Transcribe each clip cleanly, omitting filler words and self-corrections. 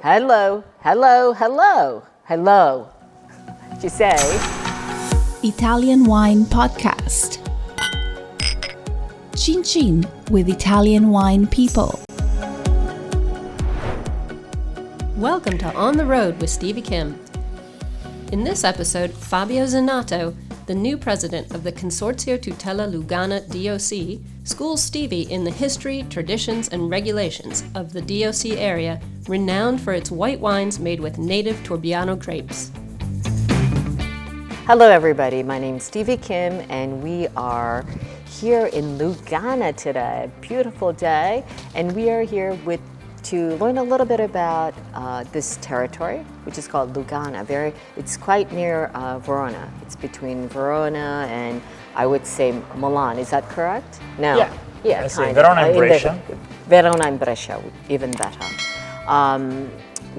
Hello, hello, hello, hello. Did you say? Italian Wine Podcast. Chin Chin with Italian wine people. Welcome to On the Road with Stevie Kim. In this episode, Fabio Zenato, the new president of the Consortium Tutela Lugana DOC, schools Stevie in the history, traditions, and regulations of the DOC area, renowned for its white wines made with native Turbiana grapes. Hello everybody, my name's Stevie Kim and we are here in Lugana today. Beautiful day, and we are here to learn a little bit about this territory, which is called Lugana. It's quite near Verona. It's between Verona and I would say Milan. Is that correct? No. Yeah. Verona and Brescia. Verona and Brescia, even better.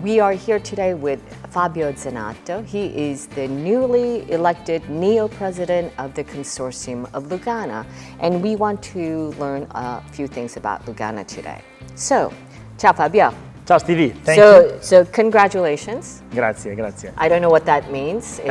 We are here today with Fabio Zenato. He is the newly elected neo-president of the Consortium of Lugana, and we want to learn a few things about Lugana today. So, ciao Fabio. Ciao Stevie, thank you. So congratulations. Grazie. I don't know what that means,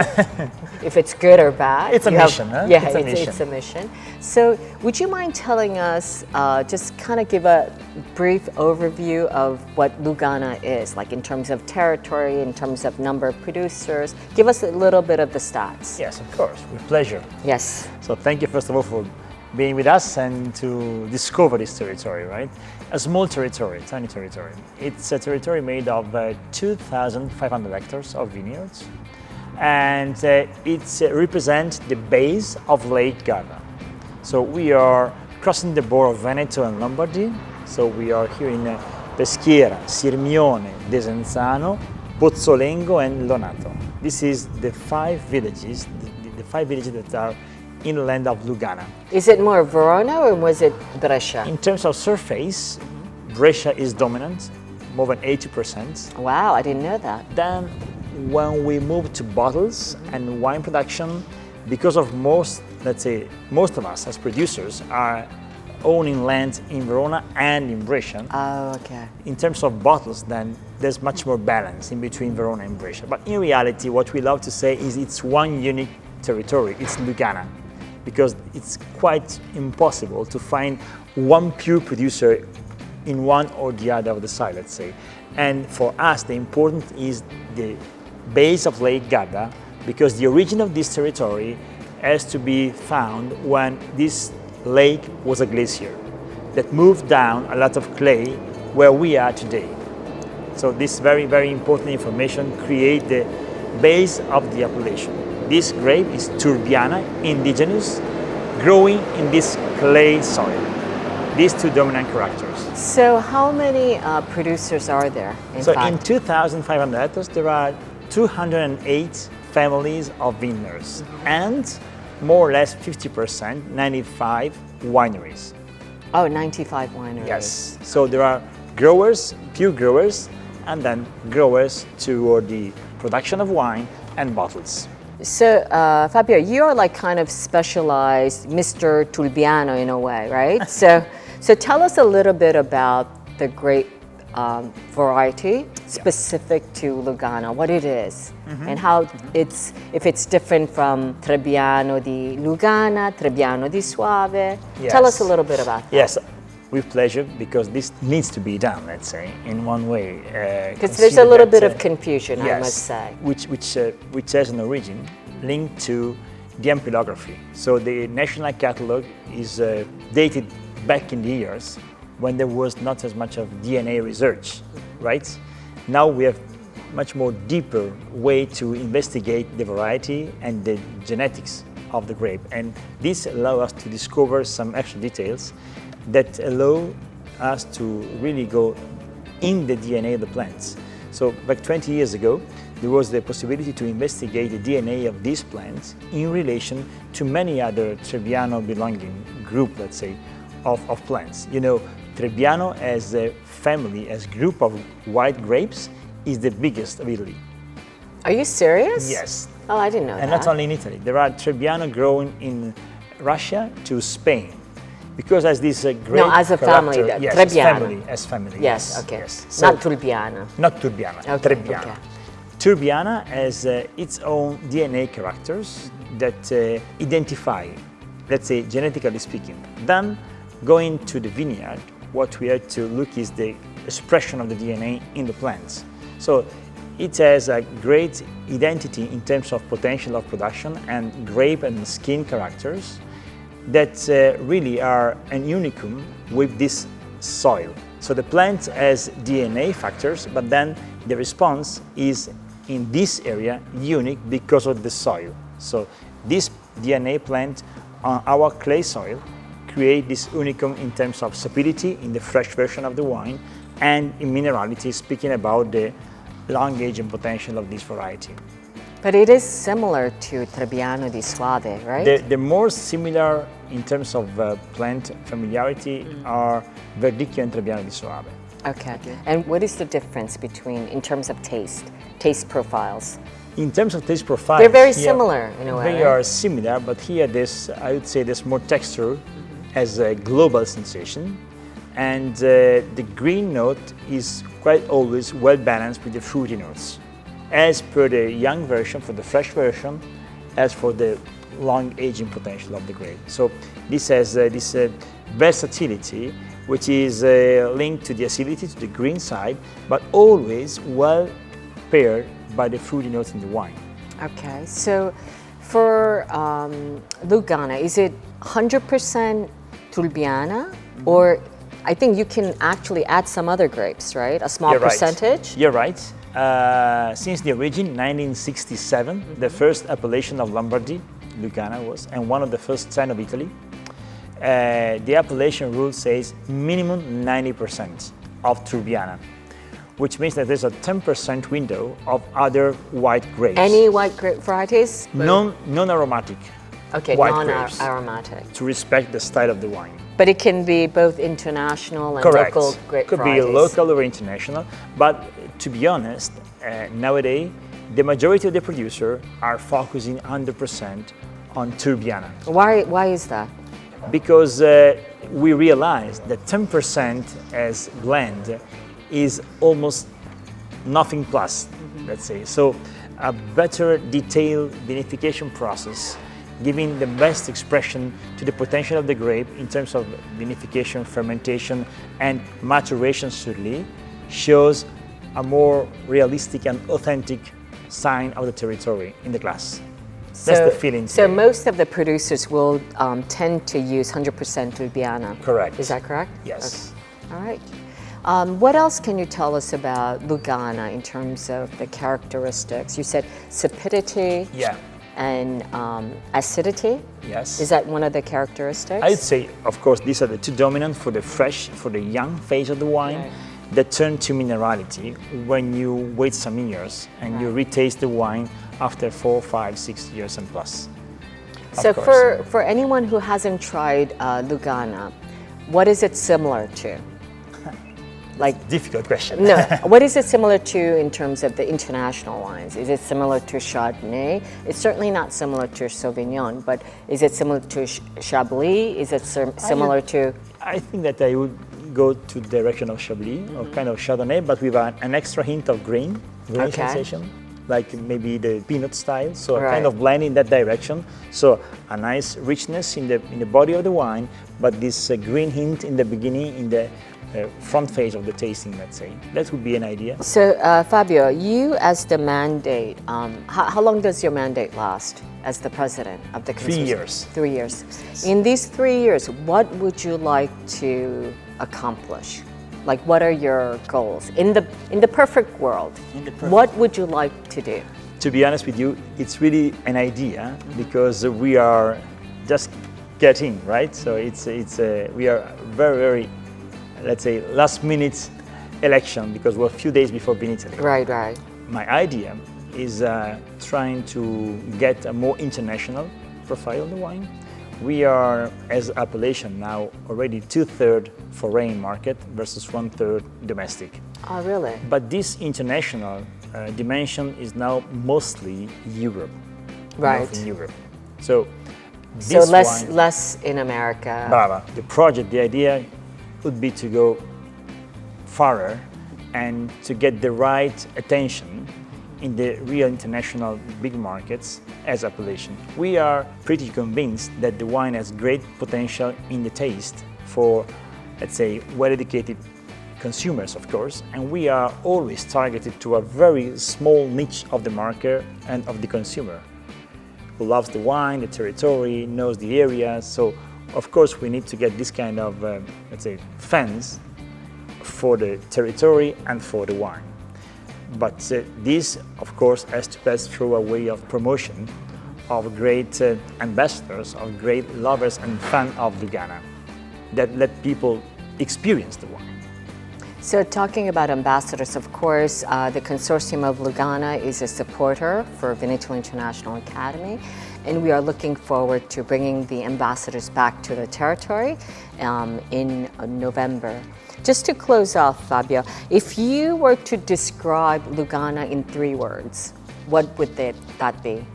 if it's good or bad. It's a mission, huh? Yeah, it's a mission. So would you mind telling us, just kind of give a brief overview of what Lugana is, like in terms of territory, in terms of number of producers? Give us a little bit of the stats. Yes, of course, with pleasure. Yes. So thank you first of all for being with us and to discover this territory, right? A small territory, tiny territory. It's a territory made of 2,500 hectares of vineyards, and it represents the base of Lake Garda. So we are crossing the border of Veneto and Lombardy. So we are here in Peschiera, Sirmione, Desenzano, Pozzolengo and Lonato. This is the five villages that are in the land of Lugana. Is it more Verona or was it Brescia? In terms of surface, Brescia is dominant, more than 80%. Wow, I didn't know that. Then when we move to bottles and wine production, because of most of us as producers are owning land in Verona and in Brescia. Oh, okay. In terms of bottles, then there's much more balance in between Verona and Brescia. But in reality, what we love to say is it's one unique territory, it's Lugana, because it's quite impossible to find one pure producer in one or the other of the side, let's say. And for us, the important is the base of Lake Garda, because the origin of this territory has to be found when this lake was a glacier that moved down a lot of clay where we are today. So this very, very important information creates the base of the appellation. This grape is Turbiana, indigenous, growing in this clay soil. These two dominant characters. So how many producers are there, in fact? In 2,500 hectares, there are 208 families of vineyards and more or less 50%, 95 wineries. Oh, 95 wineries. Yes. So there are growers, pure growers, and then growers toward the production of wine and bottles. So, Fabio, you're like kind of specialized Mr. Turbiano in a way, right? So tell us a little bit about the grape variety specific to Lugana, what it is, and how if it's different from Trebbiano di Lugana, Trebbiano di Soave. Yes. Tell us a little bit about that. Yes, with pleasure, because this needs to be done, let's say, in one way. Because there's a little bit of confusion, yes, I must say. Which has an origin linked to the ampelography. So the national catalog is dated back in the years when there was not as much of DNA research, right? Now we have much more deeper way to investigate the variety and the genetics of the grape. And this allows us to discover some extra details that allow us to really go in the DNA of the plants. So back 20 years ago, there was the possibility to investigate the DNA of these plants in relation to many other Trebbiano belonging group, let's say, of plants. You know, Trebbiano as a family, as group of white grapes, is the biggest of Italy. Are you serious? Yes. Oh, I didn't know that. And not only in Italy. There are Trebbiano growing in Russia to Spain, because as this great No, as a family, character, yes, Trebbiano. as family. Yes, okay. Yes. So, Not Turbiana. not Turbiana, Okay, Trebbiano. okay. Turbiana has its own DNA characters that identify, let's say, genetically speaking. Then, going to the vineyard, what we have to look is the expression of the DNA in the plants. So, it has a great identity in terms of potential of production and grape and skin characters that really are an unicum with this soil. So the plant has DNA factors, but then the response is in this area unique because of the soil. So this DNA plant on our clay soil create this unicum in terms of sapidity in the fresh version of the wine and in minerality, speaking about the long aging potential of this variety. But it is similar to Trebbiano di Soave, right? The more similar in terms of plant familiarity are Verdicchio and Trebbiano di Soave. Okay. And what is the difference between, in terms of taste profiles? In terms of taste profile, They're very similar in a way. They right? are similar, but here I would say there's more texture as a global sensation, and the green note is quite always well balanced with the fruity notes, as per the young version, for the fresh version, as for the long aging potential of the grape. So this has this versatility, which is linked to the acidity, to the green side, but always well paired by the fruity notes in the wine. Okay, so for Lugana, is it 100% Turbiana, or I think you can actually add some other grapes, right? A small percentage? You're right. Since the origin, 1967, the first appellation of Lombardy, Lugana was, and one of the first 10 of Italy. The appellation rule says minimum 90% of Turbiana, which means that there's a 10% window of other white grapes. Any white grape varieties? Non-aromatic. Okay, white grapes, non-aromatic. to respect the style of the wine. But it can be both international and Correct. local grape Could varieties. be local or international, but to be honest, nowadays the majority of the producers are focusing 100% on Turbiana. Why is that? Because we realize that 10% as blend is almost nothing plus, let's say. So a better detailed vinification process, giving the best expression to the potential of the grape in terms of vinification, fermentation, and maturation certainly, shows a more realistic and authentic sign of the territory in the glass. That's the feeling. So today. most of the producers will tend to use 100% Turbiana. Correct. Is that correct? Yes. Okay. All right. What else can you tell us about Lugana in terms of the characteristics? You said sapidity. Yeah. And acidity. Yes. Is that one of the characteristics? I'd say, of course, these are the two dominant for the fresh, for the young phase of the wine, Right. that turn to minerality when you wait some years and you retaste the wine after 4, 5, 6 years and plus. So Of course. for anyone who hasn't tried Lugana, what is it similar to? Like, Difficult question. no, what is it similar to in terms of the international wines? Is it similar to Chardonnay? It's certainly not similar to Sauvignon, but is it similar to Chablis? Is it similar to... I think that I would go to the direction of Chablis or kind of Chardonnay, but with an extra hint of grain Okay. sensation, like maybe the peanut style. So Right. kind of blend in that direction. So a nice richness in the body of the wine, but this green hint in the beginning, in the front phase of the tasting, let's say. That would be an idea. So Fabio, you as the mandate, how long does your mandate last as the president of the consortium? 3 years. 3 years. In these 3 years, what would you like to accomplish? Like, what are your goals in the perfect world? What would you like to do? To be honest with you, it's really an idea because we are just getting right. So we are very, let's say, last minute election because we're a few days before Italy. Right, right. My idea is trying to get a more international profile on the wine. We are, as appellation now, already 2/3 foreign market versus 1/3 domestic. Oh, really? But this international dimension is now mostly Europe. Right. Northern Europe. So So This less in America. Brava. The project, the idea would be to go farther and to get the right attention in the real international big markets as appellation. We are pretty convinced that the wine has great potential in the taste for, let's say, well-educated consumers, of course, and we are always targeted to a very small niche of the market and of the consumer who loves the wine, the territory, knows the area. So, of course, we need to get this kind of, let's say, fans for the territory and for the wine. But this, of course, has to pass through a way of promotion of great ambassadors, of great lovers and fans of Lugana that let people experience the wine. So talking about ambassadors, of course, the Consortium of Lugana is a supporter for Veneto International Academy, and we are looking forward to bringing the ambassadors back to the territory in November. Just to close off, Fabio, if you were to describe Lugana in 3 words, what would that be?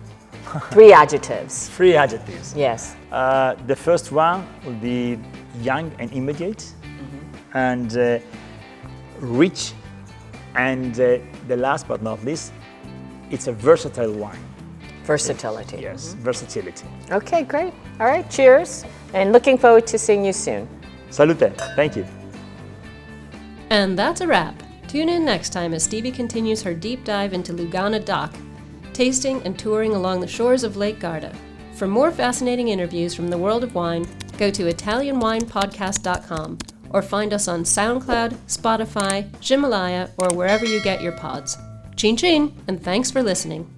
3 adjectives. 3 adjectives. Yes. The first one would be young and immediate, and rich, and the last but not least, it's a versatile wine. Versatility. Yes, versatility. Okay, great. All right, cheers, and looking forward to seeing you soon. Salute. Thank you. And that's a wrap. Tune in next time as Stevie continues her deep dive into Lugana DOC, tasting and touring along the shores of Lake Garda. For more fascinating interviews from the world of wine, go to ItalianWinePodcast.com or find us on SoundCloud, Spotify, Himalaya, or wherever you get your pods. Chin chin, and thanks for listening.